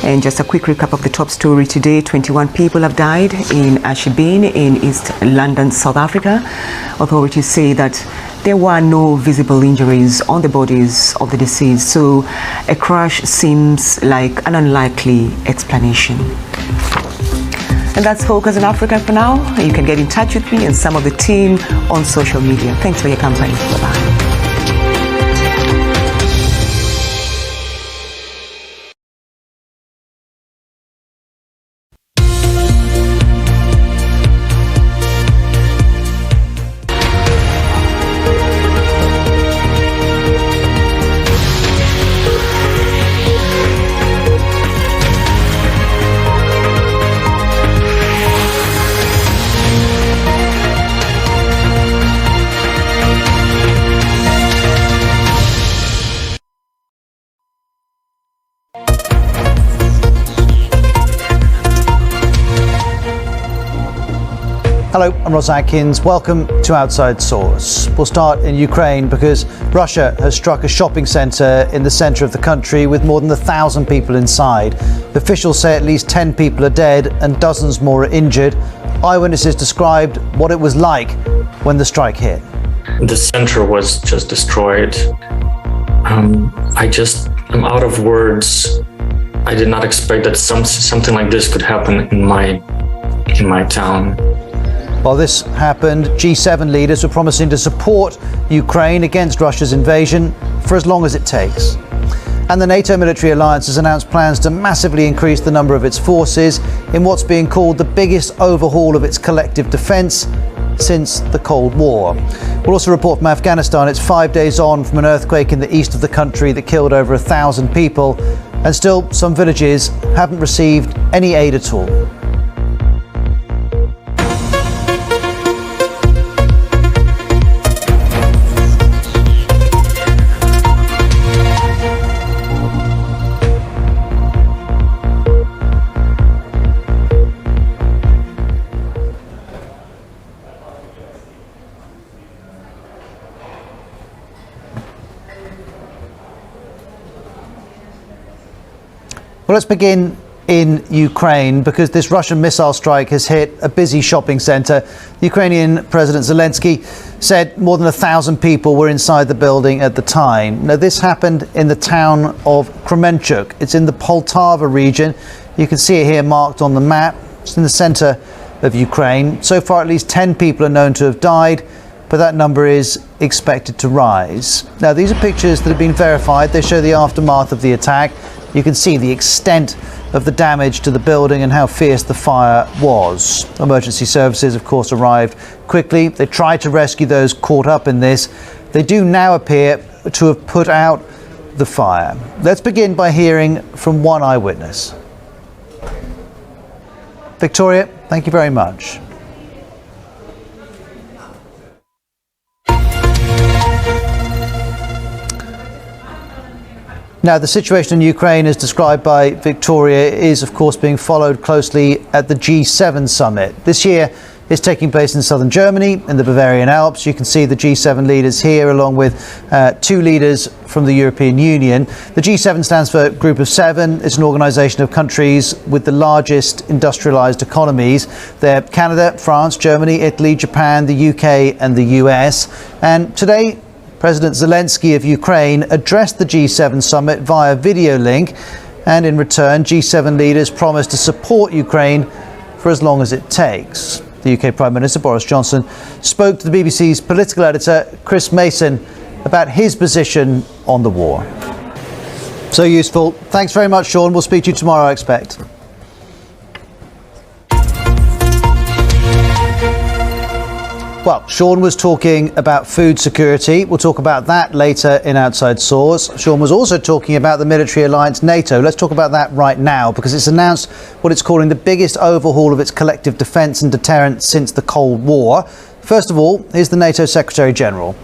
And just a quick recap of the top story today. 21 people have died in Ashibin in East London, South Africa. Authorities say that there were no visible injuries on the bodies of the deceased, so a crash seems like an unlikely explanation. And that's Focus on Africa for now. You can get in touch with me and some of the team on social media. Thanks for your company. Bye-bye. Hello, I'm Ros Atkins. Welcome to Outside Source. We'll start in Ukraine because Russia has struck a shopping centre in the centre of the country with more than 1,000 people inside. Officials say at least 10 people are dead and dozens more are injured. Eyewitnesses described what it was like when the strike hit. The centre was just destroyed. I'm out of words. I did not expect that something like this could happen in my town. While this happened, G7 leaders were promising to support Ukraine against Russia's invasion for as long as it takes. And the NATO military alliance has announced plans to massively increase the number of its forces in what's being called the biggest overhaul of its collective defence since the Cold War. We'll also report from Afghanistan. It's 5 days on from an earthquake in the east of the country that killed over 1,000 people, and still some villages haven't received any aid at all. Well, let's begin in Ukraine because this Russian missile strike has hit a busy shopping centre. The Ukrainian President Zelensky said more than 1,000 people were inside the building at the time. Now, this happened in the town of Kremenchuk. It's in the Poltava region. You can see it here marked on the map. It's in the centre of Ukraine. So far, at least 10 people are known to have died, but that number is expected to rise. Now, these are pictures that have been verified. They show the aftermath of the attack. You can see the extent of the damage to the building and how fierce the fire was. Emergency services, of course, arrived quickly. They tried to rescue those caught up in this. They do now appear to have put out the fire. Let's begin by hearing from one eyewitness. Victoria, thank you very much. Now, the situation in Ukraine, as described by Victoria, is of course being followed closely at the G7 summit. This year is taking place in southern Germany, in the Bavarian Alps. You can see the G7 leaders here, along with two leaders from the European Union. The G7 stands for Group of Seven. It's an organisation of countries with the largest industrialised economies. They're Canada, France, Germany, Italy, Japan, the UK and the US. And today, President Zelensky of Ukraine addressed the G7 summit via video link, and in return, G7 leaders promised to support Ukraine for as long as it takes. The UK Prime Minister Boris Johnson spoke to the BBC's political editor Chris Mason about his position on the war. So useful. Thanks very much, Sean. We'll speak to you tomorrow, I expect. Well, Sean was talking about food security. We'll talk about that later in Outside Source. Sean was also talking about the military alliance NATO. Let's talk about that right now because it's announced what it's calling the biggest overhaul of its collective defence and deterrent since the Cold War. First of all, here's the NATO Secretary General.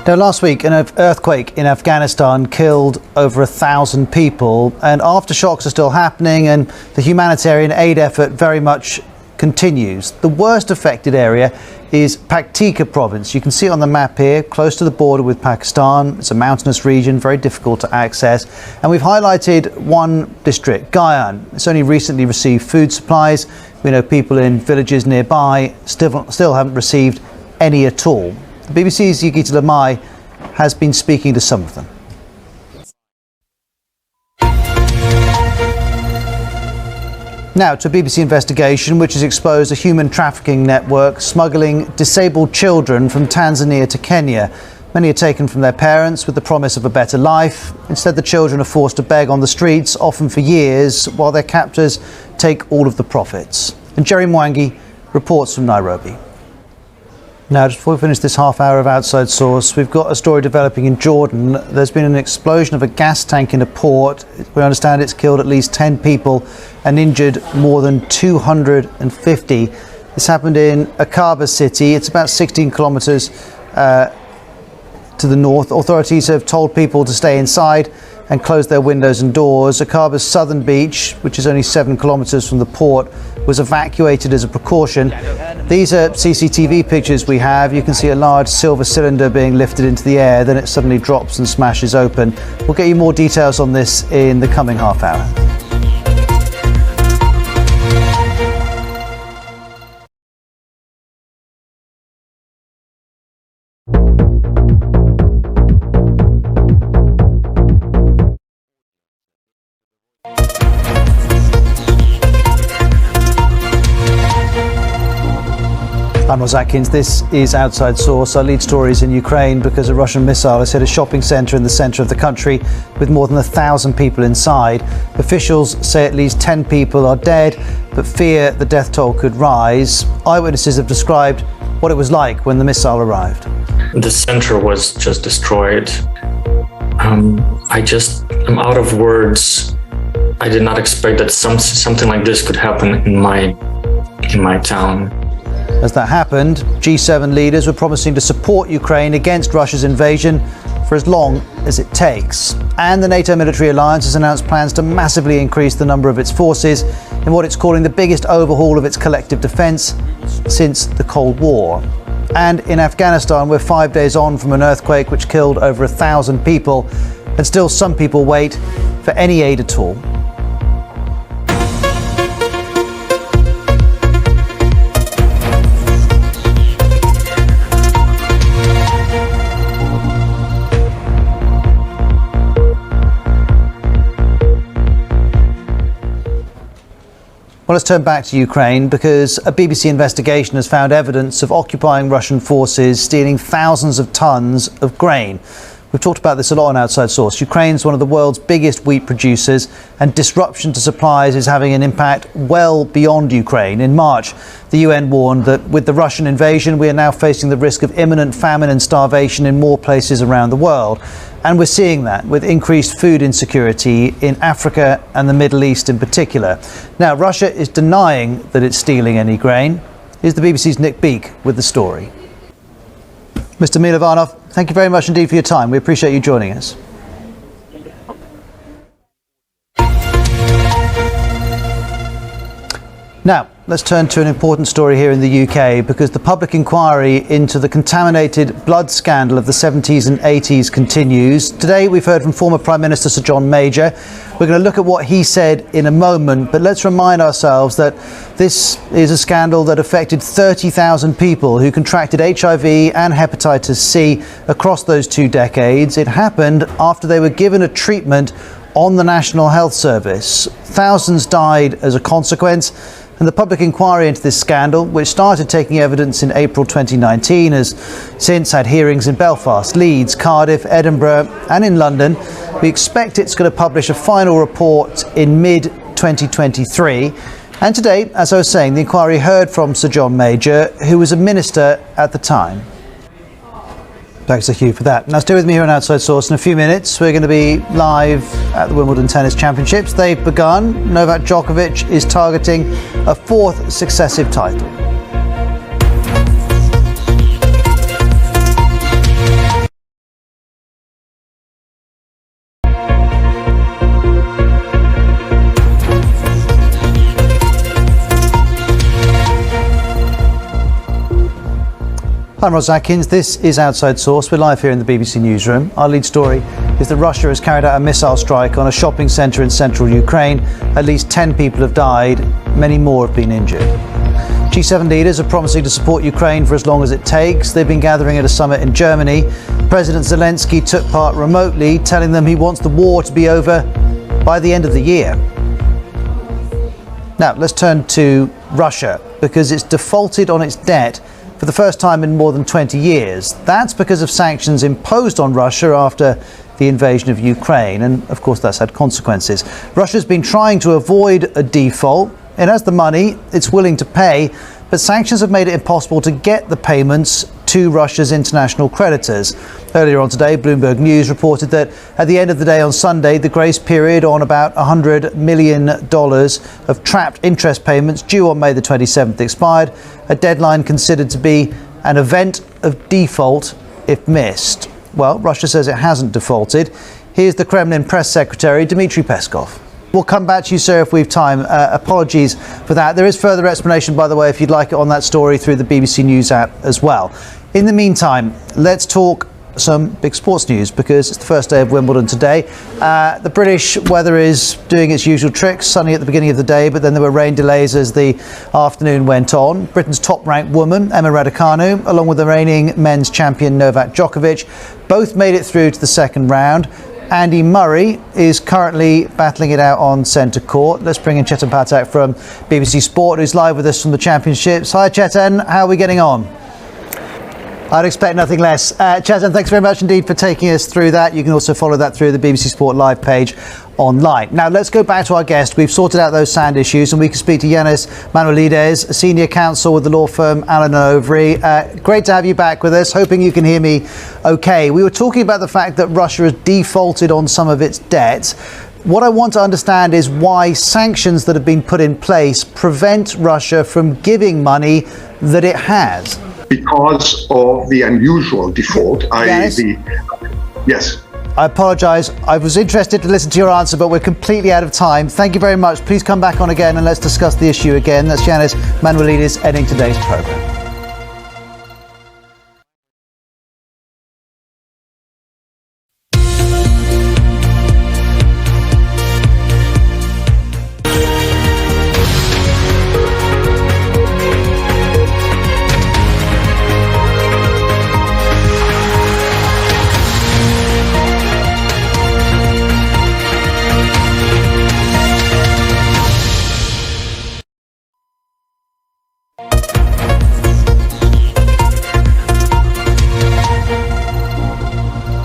Now, last week, an earthquake in Afghanistan killed over 1,000 people, and aftershocks are still happening, and the humanitarian aid effort very much continues. The worst affected area is Paktika province. You can see it on the map here, close to the border with Pakistan. It's a mountainous region, very difficult to access. And we've highlighted one district, Gayan. It's only recently received food supplies. We know people in villages nearby still haven't received any at all. The BBC's Yigita Lamai has been speaking to some of them. Now to a BBC investigation which has exposed a human trafficking network smuggling disabled children from Tanzania to Kenya. Many are taken from their parents with the promise of a better life. Instead, the children are forced to beg on the streets, often for years, while their captors take all of the profits. And Jerry Mwangi reports from Nairobi. Now, just before we finish this half hour of Outside Source, we've got a story developing in Jordan. There's been an explosion of a gas tank in a port. We understand it's killed at least 10 people and injured more than 250. This happened in Akaba city. It's about 16 kilometers to the north. Authorities have told people to stay inside and close their windows and doors. Akaba's southern beach, which is only 7 kilometers from the port, was evacuated as a precaution. These are CCTV pictures we have. You can see a large silver cylinder being lifted into the air, then it suddenly drops and smashes open. We'll get you more details on this in the coming half hour. I'm Ros Atkins. This is Outside Source. Our lead story is in Ukraine because a Russian missile has hit a shopping centre in the centre of the country with more than 1,000 people inside. Officials say at least 10 people are dead, but fear the death toll could rise. Eyewitnesses have described what it was like when the missile arrived. The center was just destroyed. I'm out of words. I did not expect that something like this could happen in my town. As that happened, G7 leaders were promising to support Ukraine against Russia's invasion for as long as it takes. And the NATO military alliance has announced plans to massively increase the number of its forces in what it's calling the biggest overhaul of its collective defence since the Cold War. And in Afghanistan, we're 5 days on from an earthquake which killed over 1,000 people, and still some people wait for any aid at all. Well, let's turn back to Ukraine because a BBC investigation has found evidence of occupying Russian forces stealing thousands of tons of grain. We've talked about this a lot on Outside Source. Ukraine's one of the world's biggest wheat producers, and disruption to supplies is having an impact well beyond Ukraine. In March, the UN warned that with the Russian invasion, we are now facing the risk of imminent famine and starvation in more places around the world. And we're seeing that with increased food insecurity in Africa and the Middle East in particular. Now, Russia is denying that it's stealing any grain. Here's the BBC's Nick Beake with the story. Mr. Milovanov, thank you very much indeed for your time. We appreciate you joining us. Now, let's turn to an important story here in the UK because the public inquiry into the contaminated blood scandal of the 70s and 80s continues. Today, we've heard from former Prime Minister Sir John Major. We're going to look at what he said in a moment, but let's remind ourselves that this is a scandal that affected 30,000 people who contracted HIV and hepatitis C across those 2 decades. It happened after they were given a treatment on the National Health Service. Thousands died as a consequence. And the public inquiry into this scandal, which started taking evidence in April 2019, has since had hearings in Belfast, Leeds, Cardiff, Edinburgh and in London. We expect it's going to publish a final report in mid-2023. And today, as I was saying, the inquiry heard from Sir John Major, who was a minister at the time. Thanks to Hugh for that. Now stay with me here on Outside Source. In a few minutes, we're going to be live at the Wimbledon Tennis Championships. They've begun. Novak Djokovic is targeting a 4th successive title. I'm Ros Atkins. This is Outside Source. We're live here in the BBC Newsroom. Our lead story is that Russia has carried out a missile strike on a shopping centre in central Ukraine. At least 10 people have died. Many more have been injured. G7 leaders are promising to support Ukraine for as long as it takes. They've been gathering at a summit in Germany. President Zelensky took part remotely, telling them he wants the war to be over by the end of the year. Now, let's turn to Russia, because it's defaulted on its debt for the first time in more than 20 years. That's because of sanctions imposed on Russia after the invasion of Ukraine, and of course that's had consequences. Russia's been trying to avoid a default. It has the money, it's willing to pay, but sanctions have made it impossible to get the payments to Russia's international creditors. Earlier on today, Bloomberg News reported that at the end of the day on Sunday, the grace period on about $100 million of trapped interest payments due on May the 27th expired, a deadline considered to be an event of default if missed. Well, Russia says it hasn't defaulted. Here's the Kremlin press secretary, Dmitry Peskov. We'll come back to you, sir, if we have time. Apologies for that. There is further explanation, by the way, if you'd like it, on that story through the BBC News app as well. In the meantime, let's talk some big sports news, because it's the first day of Wimbledon today. The British weather is doing its usual tricks, sunny at the beginning of the day, but then there were rain delays as the afternoon went on. Britain's top-ranked woman, Emma Raducanu, along with the reigning men's champion Novak Djokovic, both made it through to the second round. Andy Murray is currently battling it out on centre court. Let's bring in Chetan Pathak from BBC Sport, who's live with us from the championships. Hi Chetan, how are we getting on? I'd expect nothing less. Chetan, thanks very much indeed for taking us through that. You can also follow that through the BBC Sport live page online. Now let's go back to our guest. We've sorted out those sand issues, and we can speak to Yanis Manuelides, a senior counsel with the law firm Allen & Overy. Great to have you back with us. Hoping you can hear me okay. We were talking about the fact that Russia has defaulted on some of its debts. What I want to understand is why sanctions that have been put in place prevent Russia from giving money that it has. Because of the unusual default, Yes. Yes. I apologise. I was interested to listen to your answer, but we're completely out of time. Thank you very much. Please come back on again and let's discuss the issue again. That's Yanis Manuelides ending today's programme.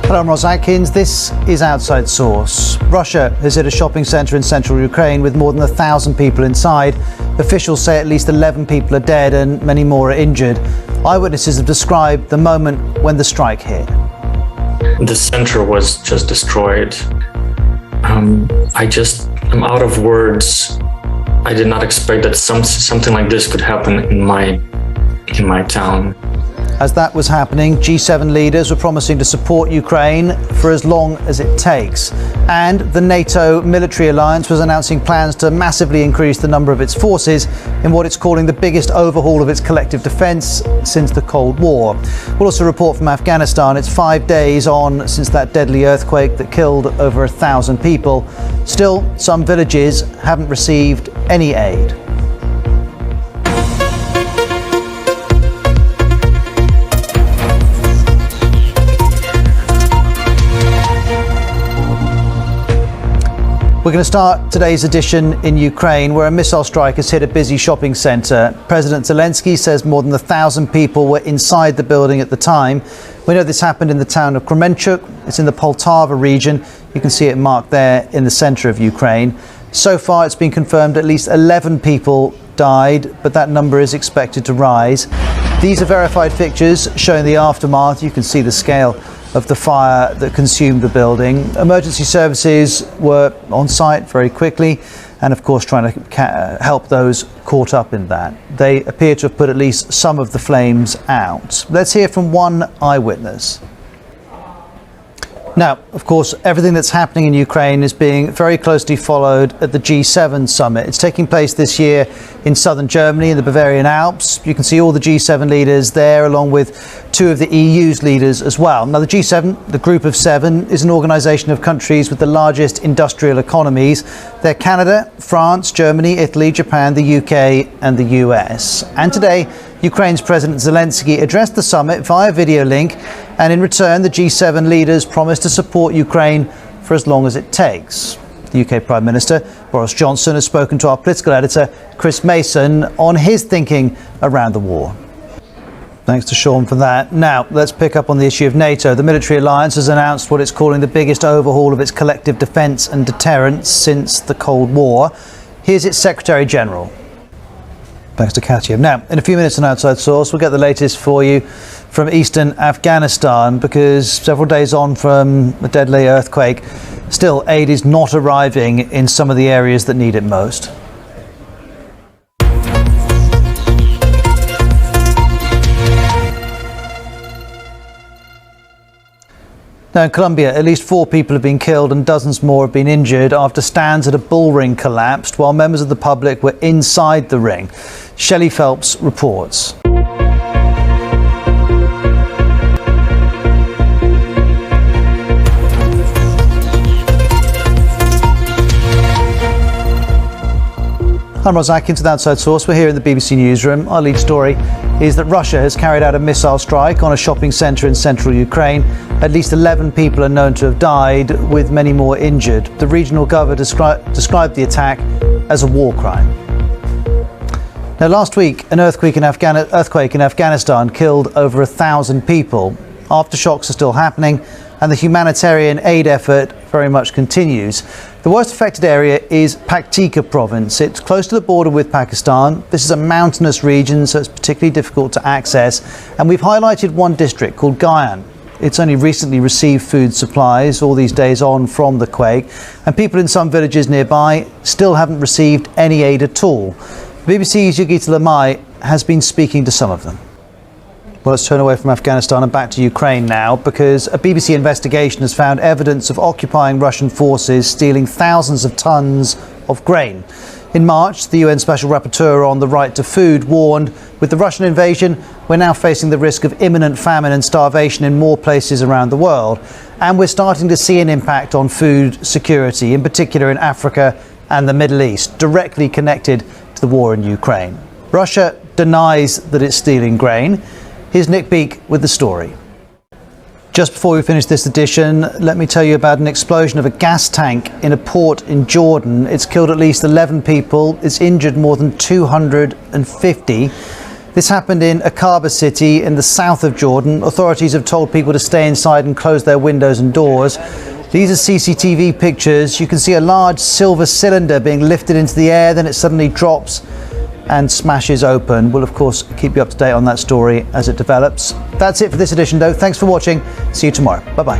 Hello, I'm Ros Atkins. This is Outside Source. Russia has hit a shopping centre in central Ukraine with more than 1,000 people inside. Officials say at least 11 people are dead and many more are injured. Eyewitnesses have described the moment when the strike hit. The center was just destroyed. I'm out of words. I did not expect that something like this could happen in my town. As that was happening, G7 leaders were promising to support Ukraine for as long as it takes. And the NATO military alliance was announcing plans to massively increase the number of its forces in what it's calling the biggest overhaul of its collective defence since the Cold War. We'll also report from Afghanistan. It's 5 days on since that deadly earthquake that killed over 1,000 people. Still, some villages haven't received any aid. We're going to start today's edition in Ukraine, where a missile strike has hit a busy shopping centre. President Zelensky says more than 1,000 people were inside the building at the time. We know this happened in the town of Kremenchuk. It's in the Poltava region. You can see it marked there in the centre of Ukraine. So far, it's been confirmed at least 11 people died, but that number is expected to rise. These are verified pictures showing the aftermath. You can see the scale of the fire that consumed the building. Emergency services were on site very quickly and of course trying to help those caught up in that. They appear to have put at least some of the flames out. Let's hear from one eyewitness. Now, of course, everything that's happening in Ukraine is being very closely followed at the G7 summit. It's taking place this year in southern Germany in the Bavarian Alps. You can see all the G7 leaders there, along with two of the EU's leaders as well. Now, the G7, the Group of Seven, is an organisation of countries with the largest industrial economies. They're Canada, France, Germany, Italy, Japan, the UK and the US. And today, Ukraine's President Zelensky addressed the summit via video link, and in return the G7 leaders promised to support Ukraine for as long as it takes. The UK Prime Minister Boris Johnson has spoken to our political editor Chris Mason on his thinking around the war. Thanks to Sean for that. Now, let's pick up on the issue of NATO. The military alliance has announced what it's calling the biggest overhaul of its collective defence and deterrence since the Cold War. Here's its Secretary General. Thanks to Katia. Now, in a few minutes on Outside Source, we'll get the latest for you from eastern Afghanistan, because several days on from a deadly earthquake, still aid is not arriving in some of the areas that need it most. Now in Colombia, at least 4 people have been killed and dozens more have been injured after stands at a bull ring collapsed while members of the public were inside the ring. Shelley Phelps reports. I'm Ros Atkins with Outside Source. We're here in the BBC Newsroom. Our lead story is that Russia has carried out a missile strike on a shopping centre in central Ukraine. At least 11 people are known to have died, with many more injured. The regional governor described the attack as a war crime. Now, last week, an earthquake in Afghanistan killed over 1,000 people. Aftershocks are still happening, and the humanitarian aid effort very much continues. The worst affected area is Paktika province. It's close to the border with Pakistan. This is a mountainous region, so it's particularly difficult to access. And we've highlighted one district called Gayan. It's only recently received food supplies all these days on from the quake, and people in some villages nearby still haven't received any aid at all. The BBC's Yogita Lamai has been speaking to some of them. Well, let's turn away from Afghanistan and back to Ukraine now, because a BBC investigation has found evidence of occupying Russian forces stealing thousands of tons of grain. In March, the UN Special Rapporteur on the Right to Food warned, with the Russian invasion, we're now facing the risk of imminent famine and starvation in more places around the world. And we're starting to see an impact on food security, in particular in Africa and the Middle East, directly connected to the war in Ukraine. Russia denies that it's stealing grain. Here's Nick Beake with the story. Just before we finish this edition, let me tell you about an explosion of a gas tank in a port in Jordan. It's killed at least 11 people. It's injured more than 250. This happened in Aqaba city in the south of Jordan. Authorities have told people to stay inside and close their windows and doors. These are CCTV pictures. You can see a large silver cylinder being lifted into the air, then it suddenly drops and smashes open. We'll of course keep you up to date on that story as it develops. That's it for this edition though. Thanks for watching. See you tomorrow. Bye bye.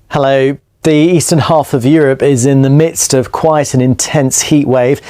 Hello. The eastern half of Europe is in the midst of quite an intense heat wave.